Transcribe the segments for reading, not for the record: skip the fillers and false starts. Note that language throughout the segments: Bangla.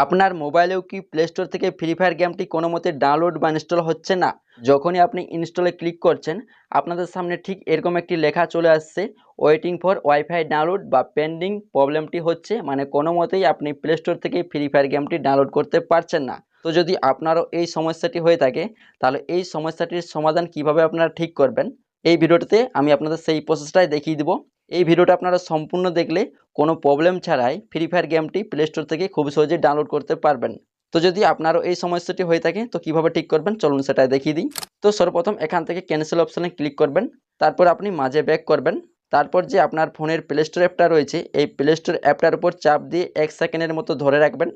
আপনার মোবাইলেও কি প্লে স্টোর থেকে ফ্রি ফায়ার গেমটি কোনো মতে ডাউনলোড বা ইনস্টল হচ্ছে না? যখনই আপনি ইনস্টলে ক্লিক করছেন, আপনাদের সামনে ঠিক এরকম একটি লেখা চলে আসছে, ওয়েটিং ফর ওয়াইফাই ডাউনলোড বা পেন্ডিং। প্রবলেমটি হচ্ছে মানে কোনো মতেই আপনি প্লে স্টোর থেকে ফ্রি ফায়ার গেমটি ডাউনলোড করতে পারছেন না। তো যদি আপনারও এই সমস্যাটি হয়ে থাকে, তাহলে এই সমস্যাটির সমাধান কিভাবে আপনারা ঠিক করবেন, এই ভিডিওটিতে আমি আপনাদের সেই প্রসেসটাই দেখিয়ে দিব। এই ভিডিওটা আপনারা সম্পূর্ণ দেখলে কোনো প্রবলেম ছাড়াই ফ্রি ফায়ার গেমটি প্লে স্টোর থেকে খুব সহজেই ডাউনলোড করতে পারবেন। তো যদি আপনারও এই সমস্যাটি হয়ে থাকে, তো কিভাবে ঠিক করবেন চলুন সেটাই দেখিয়ে দিই। তো সর্বপ্রথম এখান থেকে ক্যান্সেল অপশানে ক্লিক করবেন, তারপর আপনি মাঝে ব্যাক করবেন। তারপর যে আপনার ফোনের প্লে স্টোর অ্যাপটা রয়েছে, এই প্লে স্টোর অ্যাপটার উপর চাপ দিয়ে 1 সেকেন্ডের মতো ধরে রাখবেন।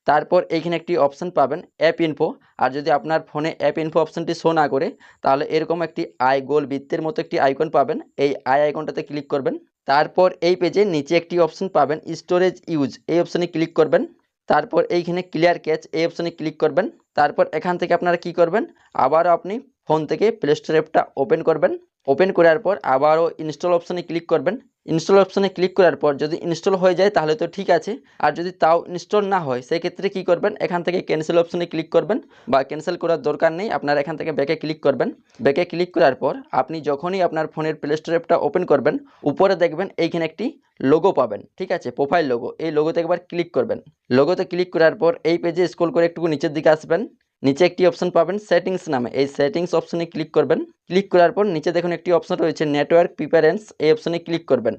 তারপর এইখানে একটি অপশান পাবেন অ্যাপ ইনফো। আর যদি আপনার ফোনে অ্যাপ ইনফো অপশানটি শো না করে, তাহলে এরকম একটি আই গোল বৃত্তের মতো একটি আইকন পাবেন, এই আই আইকনটাতে ক্লিক করবেন। তারপর এই পেজে নিচে একটি অপশন পাবেন স্টোরেজ ইউজ, এই অপশানে ক্লিক করবেন। তারপর এইখানে ক্লিয়ার ক্যাচ, এই অপশানে ক্লিক করবেন। তারপর এখান থেকে আপনারা কি করবেন, আবারও আপনি ফোন থেকে প্লে স্টোর অ্যাপটা ওপেন করবেন। ওপেন করার পর আবারও ইনস্টল অপশানে ক্লিক করবেন। ইনস্টল অপশানে ক্লিক করার পর যদি ইনস্টল হয়ে যায় তাহলে তো ঠিক আছে, আর যদি তাও ইনস্টল না হয় সেই ক্ষেত্রে কী করবেন, এখান থেকে ক্যান্সেল অপশানে ক্লিক করবেন, বা ক্যান্সেল করার দরকার নেই, আপনারা এখান থেকে ব্যাকে ক্লিক করবেন। ব্যাকে ক্লিক করার পর আপনি যখনই আপনার ফোনের প্লে স্টোর অ্যাপটা ওপেন করবেন, উপরে দেখবেন এইখানে একটি লোগো পাবেন, ঠিক আছে, প্রোফাইল লোগো। এই লোগোতে একবার ক্লিক করবেন। লোগোতে ক্লিক করার পর এই পেজে স্ক্রল করে একটু নিচের দিকে আসবেন। নিচে একটি অপশন পাবেন সেটিংস নামে, এই সেটিংস অপশনে ক্লিক করবেন। ক্লিক করার পর নিচে দেখুন একটি অপশন রয়েছে নেটওয়ার্ক প্রিফারেন্স, এই অপশনে ক্লিক করবেন।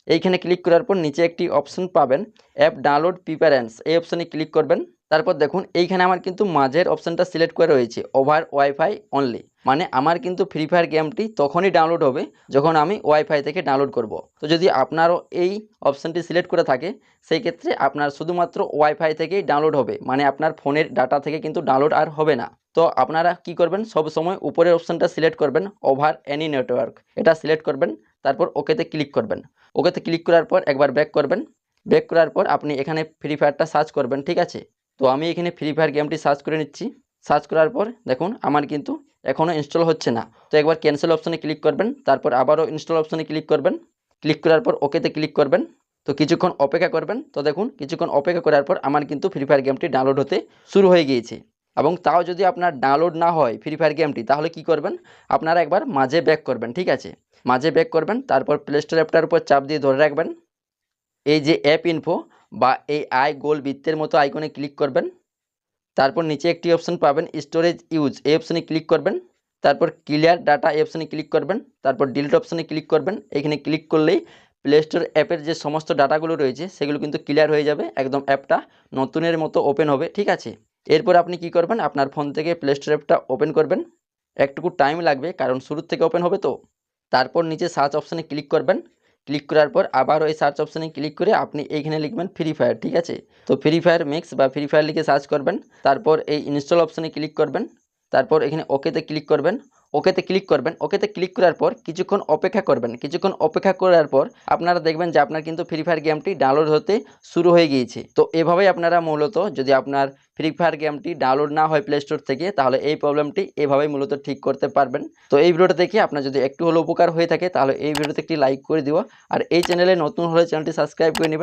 এইখানে ক্লিক করার পর নিচে একটি অপশন পাবেন অ্যাপ ডাউনলোড প্রিফারেন্স, এই অপশনে ক্লিক করবেন। তারপর দেখুন এইখানে আমার কিন্তু মাঝের অপশনটা সিলেক্ট করে রয়েছে ওভার ওয়াইফাই অনলি, মানে আমার কিন্তু ফ্রি ফায়ার গেমটি তখনই ডাউনলোড হবে যখন আমি ওয়াইফাই থেকে ডাউনলোড করব। তো যদি আপনারও এই অপশানটি সিলেক্ট করে থাকে, সেই ক্ষেত্রে আপনার শুধুমাত্র ওয়াইফাই থেকেই ডাউনলোড হবে, মানে আপনার ফোনের ডাটা থেকে কিন্তু ডাউনলোড আর হবে না। তো আপনারা কি করবেন, সব সময় উপরের অপশানটা সিলেক্ট করবেন ওভার এনি নেটওয়ার্ক, এটা সিলেক্ট করবেন। তারপর ওকেতে ক্লিক করবেন। ওকেতে ক্লিক করার পর একবার ব্যাক করবেন। ব্যাক করার পর আপনি এখানে ফ্রি ফায়ারটা সার্চ করবেন, ঠিক আছে। তো আমি এখানে ফ্রি ফায়ার গেমটি সার্চ করে নিচ্ছি। সার্চ করার পর দেখুন আমার কিন্তু এখনও ইনস্টল হচ্ছে না। তো একবার ক্যান্সেল অপশানে ক্লিক করবেন, তারপর আবারও ইনস্টল অপশানে ক্লিক করবেন। ক্লিক করার পর ওকেতে ক্লিক করবেন। তো কিছুক্ষণ অপেক্ষা করবেন। তো দেখুন কিছুক্ষণ অপেক্ষা করার পর আমার কিন্তু ফ্রি ফায়ার গেমটি ডাউনলোড হতে শুরু হয়ে গিয়েছে। এবং তাও যদি আপনার ডাউনলোড না হয় ফ্রি ফায়ার গেমটি, তাহলে কি করবেন, আপনারা একবার মাঝে ব্যাক করবেন, ঠিক আছে। মাঝে ব্যাক করবেন, তারপর প্লে স্টোর অ্যাপটার উপর চাপ দিয়ে ধরে রাখবেন। এই যে অ্যাপ ইনফো বা এই আই গোল বৃত্তের মতো আইকনে ক্লিক করবেন। তারপর নিচে একটি অপশন পাবেন স্টোরেজ ইউজ, এই অপশনে ক্লিক করবেন। তারপর ক্লিয়ার ডাটা, এই অপশনে ক্লিক করবেন। তারপর ডিলিট অপশনে ক্লিক করবেন। এখানে ক্লিক করলেই প্লে স্টোর অ্যাপের যে সমস্ত ডাটাগুলো রয়েছে সেগুলো কিন্তু ক্লিয়ার হয়ে যাবে, একদম অ্যাপটা নতুনের মতো ওপেন হবে, ঠিক আছে। এরপর আপনি কি করবেন, আপনার ফোন থেকে প্লে স্টোর অ্যাপটা ওপেন করবেন। একটুকু টাইম লাগবে কারণ শুরুর থেকে ওপেন হবে তো। তারপর নিচে সার্চ অপশনে ক্লিক করবেন। ক্লিক করার পর আবার ওই সার্চ অপশানে ক্লিক করে আপনি এইখানে লিখবেন ফ্রি ফায়ার, ঠিক আছে। তো ফ্রি ফায়ার মিক্স বা ফ্রি ফায়ার লিখে সার্চ করবেন। তারপর এই ইনস্টল অপশানে ক্লিক করবেন। তারপর এখানে ওকেতে ক্লিক করবেন। ওকেতে ক্লিক করবেন। ওকেতে ক্লিক করার পর কিছুক্ষণ অপেক্ষা করবেন। কিছুক্ষণ অপেক্ষা করার পর আপনারা দেখবেন যে আপনার কিন্তু ফ্রি ফায়ার গেমটি ডাউনলোড হতে শুরু হয়ে গিয়েছে। তো এভাবেই আপনারা মূলত, যদি আপনার ফ্রি ফায়ার গেমটি ডাউনলোড না হয় প্লে স্টোর থেকে, তাহলে এই প্রবলেমটি এভাবেই মূলত ঠিক করতে পারবেন। তো এই ভিডিওটা দেখে আপনার যদি একটু হলেও উপকার হয়ে থাকে, তাহলে এই ভিডিওতে একটি লাইক করে দিও। আর এই চ্যানেলে নতুন হলে চ্যানেলটি সাবস্ক্রাইব করে নেবেন।